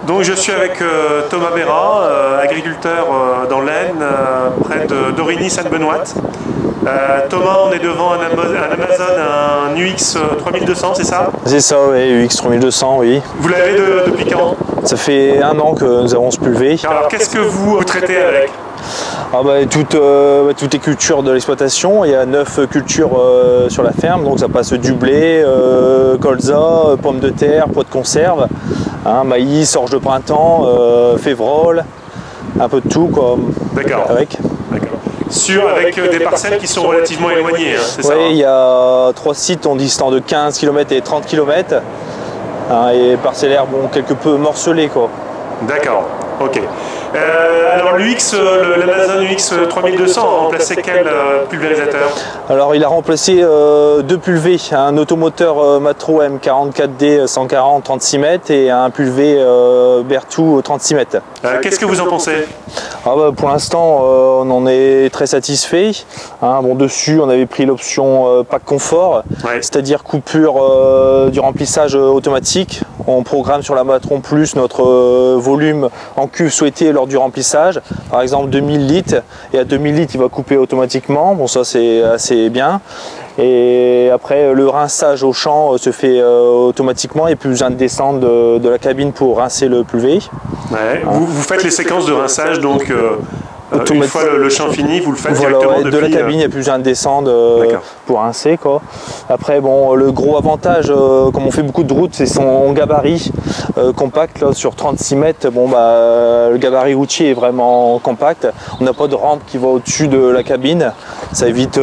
Donc je suis avec Thomas Bérat, agriculteur dans l'Aisne, près d'Origny-Sainte-Benoîte. Thomas, on est devant un Amazon, un UX 3200, c'est ça? C'est ça, oui, UX 3200, oui. Vous l'avez depuis quand? Ça fait 1 an que nous avons ce pulvé. Alors qu'est-ce que vous traitez avec? Toutes les cultures de l'exploitation. Il y a 9 cultures sur la ferme, donc ça passe du blé, colza, pommes de terre, pois de conserve, maïs, orge de printemps, févrole, un peu de tout quoi. D'accord. Avec des parcelles qui sont relativement éloignées, c'est ça? Oui, il y a 3 sites distants de 15 km et 30 km, et parcellaires quelque peu morcelés quoi. D'accord, ok. Alors l'Amazon UX 3200 a remplacé quel pulvérisateur? Alors il a remplacé 2 pulvés, un automoteur Matro M44D 140 36 mètres et un pulvé Berthoud 36 mètres. Qu'est-ce que vous en pensez? Pour l'instant on en est très satisfait. Dessus on avait pris l'option pack confort, c'est-à-dire coupure du remplissage automatique. On programme sur la Matron Plus notre volume en cuve souhaité lors du remplissage, par exemple 2000 litres, et à 2000 litres il va couper automatiquement, bon ça c'est assez bien. Et après le rinçage au champ se fait automatiquement, et plus besoin de descendre de la cabine pour rincer le pulvé. Vous faites les séquences de rinçage donc une fois le champ fini, vous le faites directement depuis... de la cabine, il n'y a plus besoin de descendre pour rincer quoi. Après le gros avantage, comme on fait beaucoup de routes, c'est son gabarit compact là, sur 36 mètres. Le gabarit routier est vraiment compact. On n'a pas de rampe qui va au-dessus de la cabine. Ça évite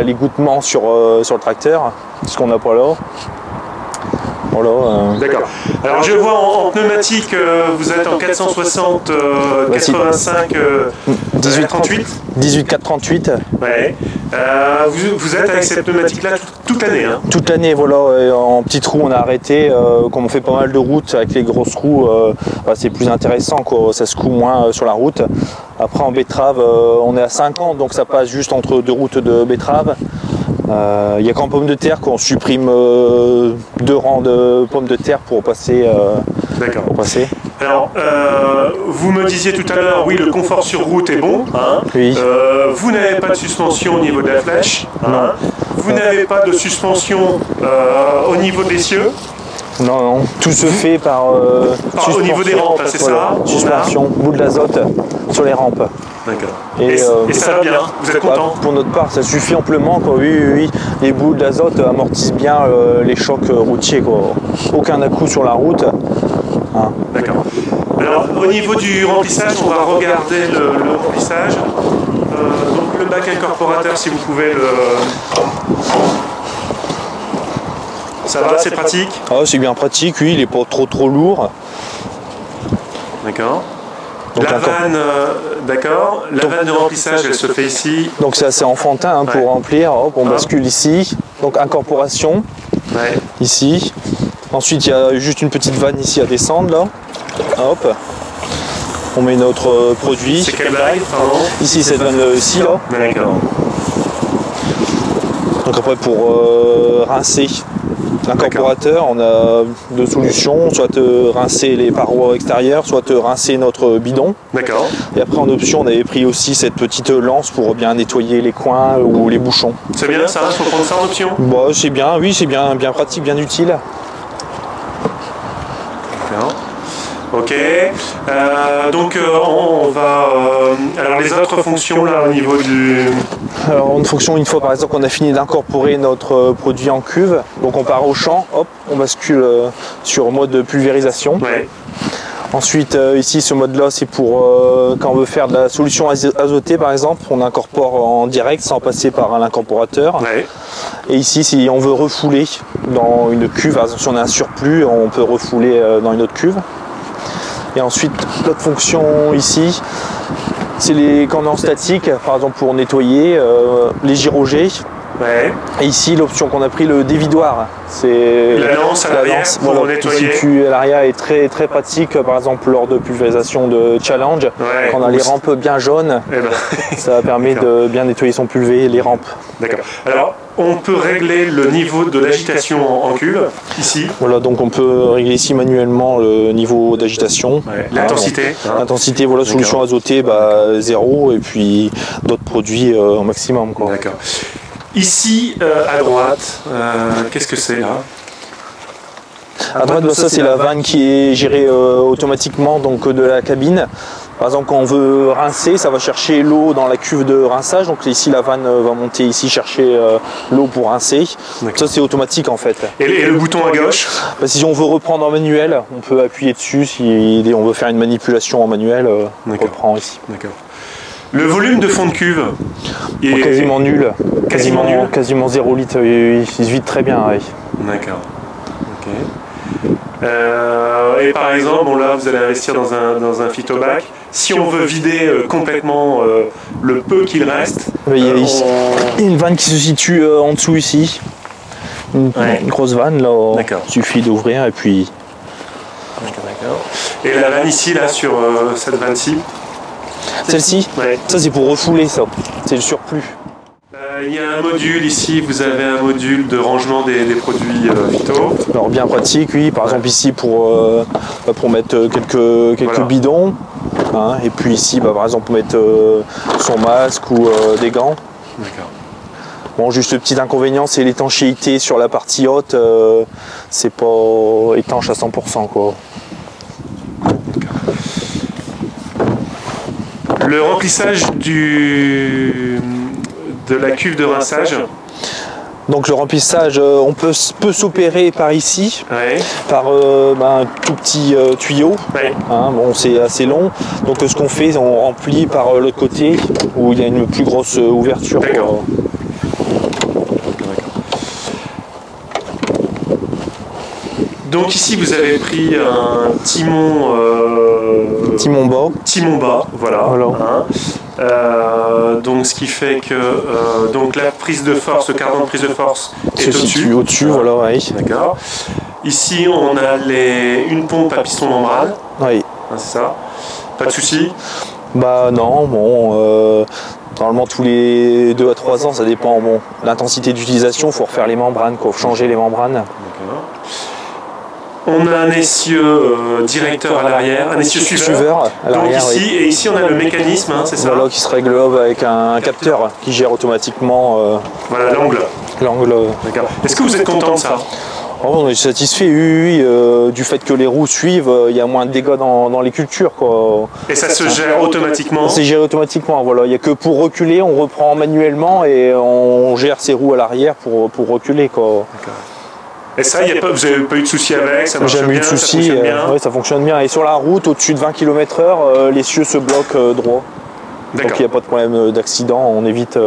l'égouttement sur le tracteur, ce qu'on n'a pas là. D'accord. Alors je vois en pneumatique, vous êtes en 460 85 1838. 18438. Ouais. Vous êtes avec cette pneumatique là toute l'année, Toute l'année, voilà. En petites roues on a arrêté, comme on fait pas mal de routes avec les grosses roues, c'est plus intéressant quoi, ça se coud moins sur la route. Après en betterave on est à 50, donc ça passe juste entre 2 routes de betterave. Il n'y a qu'en pommes de terre qu'on supprime 2 rangs de pommes de terre pour passer. D'accord. Alors, vous me disiez tout à l'heure, oui, le confort sur route est bon. Oui. Vous n'avez pas de suspension au niveau de la flèche. Vous n'avez pas de suspension au niveau de l'essieu. Non, tout se fait au niveau des rampes, c'est ça? Suspension, boule d'azote sur les rampes. D'accord. Et ça va bien, vous êtes content? Pour notre part, ça suffit amplement quoi. Oui. Les boules d'azote amortissent bien les chocs routiers quoi. Aucun à-coup sur la route. D'accord. Alors au niveau du remplissage, on va regarder le remplissage. Donc le bac incorporateur, si vous pouvez le... Ça va, c'est pratique? C'est bien pratique, oui, il n'est pas trop lourd. D'accord. La vanne, d'accord. La vanne de remplissage, elle se fait ici. Donc c'est assez enfantin pour remplir. Hop, on bascule ici. Donc incorporation, ici. Ensuite, il y a juste une petite vanne ici à descendre là. Hop. On met notre produit. C'est quelle vanne? Ici, cette vanne-ci là. D'accord. Donc après pour rincer l'incorporateur, on a 2 solutions, soit rincer les parois extérieures, soit rincer notre bidon. D'accord. Et après en option, on avait pris aussi cette petite lance pour bien nettoyer les coins ou les bouchons. C'est bien ça, il faut prendre ça en option? C'est bien, oui, c'est bien pratique, bien utile. D'accord. Ok. Donc on va... alors les autres fonctions là au niveau du... Alors une fonction, une fois par exemple qu'on a fini d'incorporer notre produit en cuve, donc on part au champ, hop, on bascule sur mode pulvérisation. Ensuite ici ce mode là c'est pour quand on veut faire de la solution azotée par exemple, on incorpore en direct sans passer par l'incorporateur. Et ici si on veut refouler dans une cuve, si on a un surplus, on peut refouler dans une autre cuve. Et ensuite l'autre fonction ici, c'est les corners statiques, par exemple pour nettoyer, les gyroger Ouais. Et ici, l'option qu'on a pris, le dévidoir. C'est la lance à l'arrière pour voilà, nettoyer. Qui se situe à l'arrière est très, très pratique, par exemple lors de pulvérisation de challenge. Ouais. Quand on a les rampes bien jaunes, ça permet de bien nettoyer son pulvé, les rampes. D'accord. Alors, on peut régler le niveau de l'agitation en cuve, ici. Voilà, donc on peut régler ici manuellement le niveau d'agitation. Ouais. L'intensité. L'intensité, voilà, solution azotée, 0, et puis d'autres produits au maximum. D'accord. Ici, à droite, qu'est-ce que c'est là? À droite, ça c'est la vanne qui est gérée automatiquement donc, de la cabine. Par exemple, quand on veut rincer, ça va chercher l'eau dans la cuve de rinçage. Donc ici, la vanne va monter ici chercher l'eau pour rincer. Ça, c'est automatique en fait. Et le bouton à gauche? Si on veut reprendre en manuel, on peut appuyer dessus. Si on veut faire une manipulation en manuel, on reprend ici. D'accord. Le volume de fond de cuve est quasiment nul. Quasiment 0 litre. Il se vide très bien. Oui. D'accord. Ok. Et par exemple, bon là vous allez investir dans un phytobac. Si on veut vider complètement le peu qu'il reste, il y a une vanne qui se situe en dessous ici. Une grosse vanne là. Il suffit d'ouvrir et puis. D'accord. Et la vanne ici là sur cette vanne-ci. Celle-ci, ça c'est pour refouler ça. C'est le surplus. Il y a un module ici, vous avez un module de rangement des produits phyto. Alors bien pratique, oui, par exemple ici pour mettre quelques bidons. Hein, et puis ici par exemple pour mettre son masque ou des gants. D'accord. Bon, juste le petit inconvénient, c'est l'étanchéité sur la partie haute, c'est pas étanche à 100% quoi. Le remplissage de la cuve de rinçage. Donc le remplissage, on peut s'opérer par ici, par un tout petit tuyau. Hein, bon, c'est assez long. Donc ce qu'on fait, on remplit par l'autre côté où il y a une plus grosse ouverture. D'accord. Donc ici vous avez pris un timon bas, voilà. Hein. Donc ce qui fait que donc la prise de force, le cardan de prise de force est au-dessus. Voilà, oui. D'accord. Ici on a une pompe à piston membrane. Oui. Hein, c'est ça. Pas de souci. Bah non, bon. Normalement tous les 2 à 3 ans, ça dépend. Bon, l'intensité d'utilisation, il faut refaire les membranes, faut changer les membranes. D'accord. On a un essieu directeur à l'arrière, un essieu suiveur à l'arrière. Et ici on a le mécanisme, hein, c'est ça? Voilà, qui se règle avec un capteur qui gère automatiquement voilà, l'angle. D'accord. Est-ce que vous êtes content de ça? On est satisfait, oui, du fait que les roues suivent, il y a moins de dégâts dans les cultures. Quoi. Et ça se gère automatiquement? C'est géré automatiquement, voilà. Il n'y a que pour reculer, on reprend manuellement et on gère ses roues à l'arrière pour reculer. Quoi. Et ça, vous n'avez pas eu de soucis avec? Ça marche bien? Jamais eu de soucis, oui, ça fonctionne bien. Et sur la route, au-dessus de 20 km/h, l'essieu se bloque droit. Donc il n'y a pas de problème d'accident, on évite.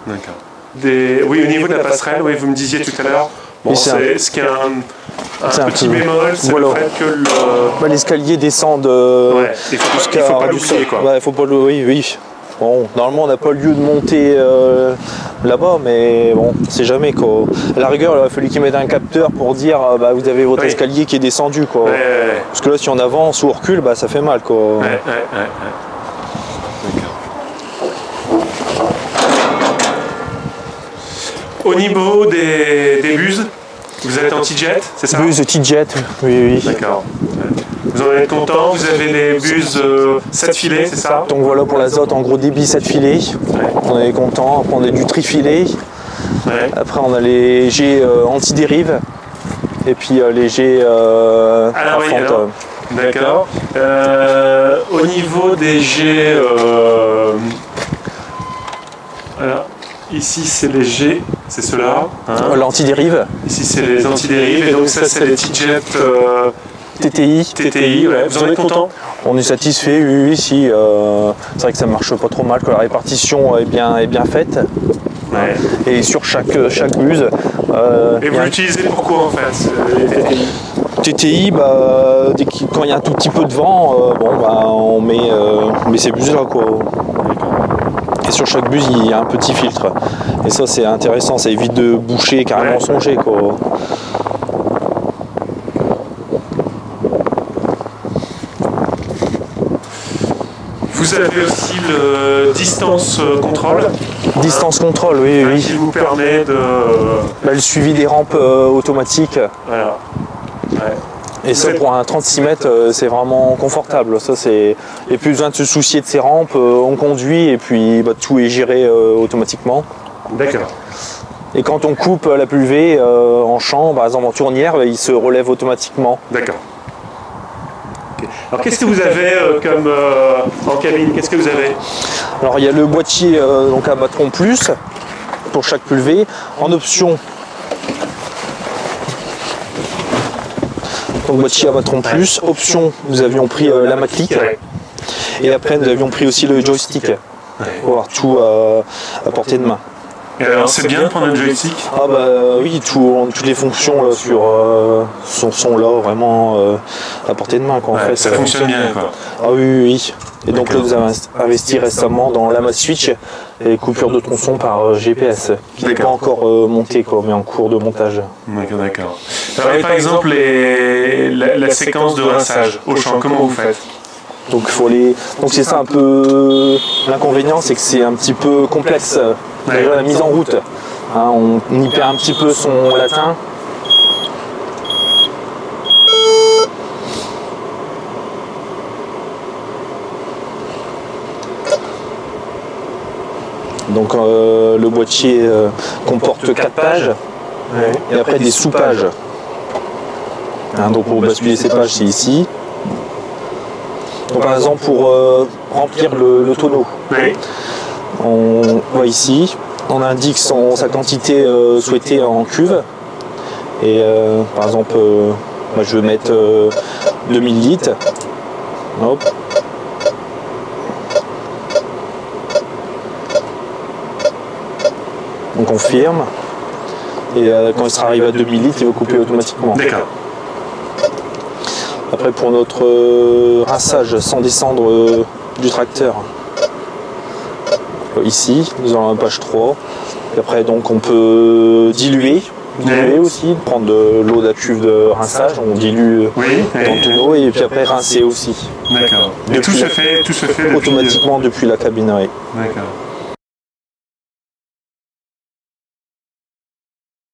D'accord. Oui, au niveau de la passerelle, oui, vous me disiez tout à l'heure. Bon, ce qui est un petit bémol, c'est le fait que l'escalier descend il faut pas l'oublier, quoi. Il faut pas oui. Bon, normalement on n'a pas lieu de monter là-bas, mais bon, c'est jamais quoi. À la rigueur, il a fallu qu'ils mettent un capteur pour dire vous avez votre escalier qui est descendu quoi. Parce que là si on avance ou on recule, ça fait mal quoi. Au niveau des buses, vous êtes en T-Jet, c'est ça? Buse T-Jet, oui. D'accord. Vous en êtes content? Vous avez les buses 7 filets, c'est ça? Donc voilà pour l'azote, en gros débit 7 filets. On est content. Après on a du trifilet. Après on a les G anti-dérive. Et puis les G à fente. D'accord. Au niveau des G... alors, ici c'est les G, c'est ceux-là. Hein. L'anti-dérive. Ici c'est les anti-dérives. Et donc ça c'est les T-Jet... TTI, ouais. Vous en êtes content? On est satisfait, oui, si. C'est vrai que ça marche pas trop mal, que la répartition est bien faite. Ouais. Et sur chaque buse. Et vous l'utilisez pourquoi en fait, les TTI? TTI, quand il y a un tout petit peu de vent, on met ces buses là quoi. Et sur chaque buse, il y a un petit filtre. Et ça, c'est intéressant, ça évite de boucher carrément son jet, quoi. Vous avez aussi le distance contrôle. Distance contrôle, oui, oui. Qui vous permet de... le suivi des rampes automatiques. Voilà. Ouais. Et ça, pour un 36 mètres, c'est vraiment confortable. Ça, c'est... Il n'y a plus besoin de se soucier de ces rampes. On conduit et puis tout est géré automatiquement. D'accord. Et quand on coupe la pulvée en champ, par exemple en tournière, il se relève automatiquement. D'accord. Okay. Alors qu'est-ce que vous avez comme en cabine? Qu'est-ce que vous avez? Alors il y a le boîtier donc à batteron plus pour chaque pulvée. En option, donc boîtier à batteron plus. Option, nous avions pris la Maclic. Et après nous avions pris aussi le joystick pour avoir tout à portée de main. Et alors c'est bien de prendre un joystick? Ah bah oui, toutes les fonctions là, sont là vraiment à portée de main quoi, en fait. Ça fonctionne bien quoi. Ah oui, oui. Et donc là nous avons investi récemment dans l'AMA Switch et coupure de tronçon par GPS qui n'est pas encore monté quoi, mais en cours de montage. D'accord, d'accord. Alors par exemple la séquence de rinçage au champ, comment vous faites? Donc c'est ça un peu l'inconvénient, c'est que c'est un petit peu complexe. Déjà la mise en route, hein, on y perd un petit peu son latin. Donc le boîtier comporte 4 pages et après des sous-pages. Hein, donc pour basculer ces pages, c'est ici. Donc, par exemple, pour remplir le tonneau, on va ici, on indique sa quantité souhaitée en cuve. Et par exemple, moi, je vais mettre 2000 litres. Hop. On confirme. Et quand il sera arrivé à 2000 litres, il va couper automatiquement. D'accord. Après pour notre rinçage sans descendre du tracteur, ici nous avons la page 3. Et après donc on peut diluer aussi, prendre de l'eau de la cuve de rinçage, on dilue dans le tonneau et puis après rincer aussi. D'accord. Et tout se fait automatiquement depuis la cabine. D'accord.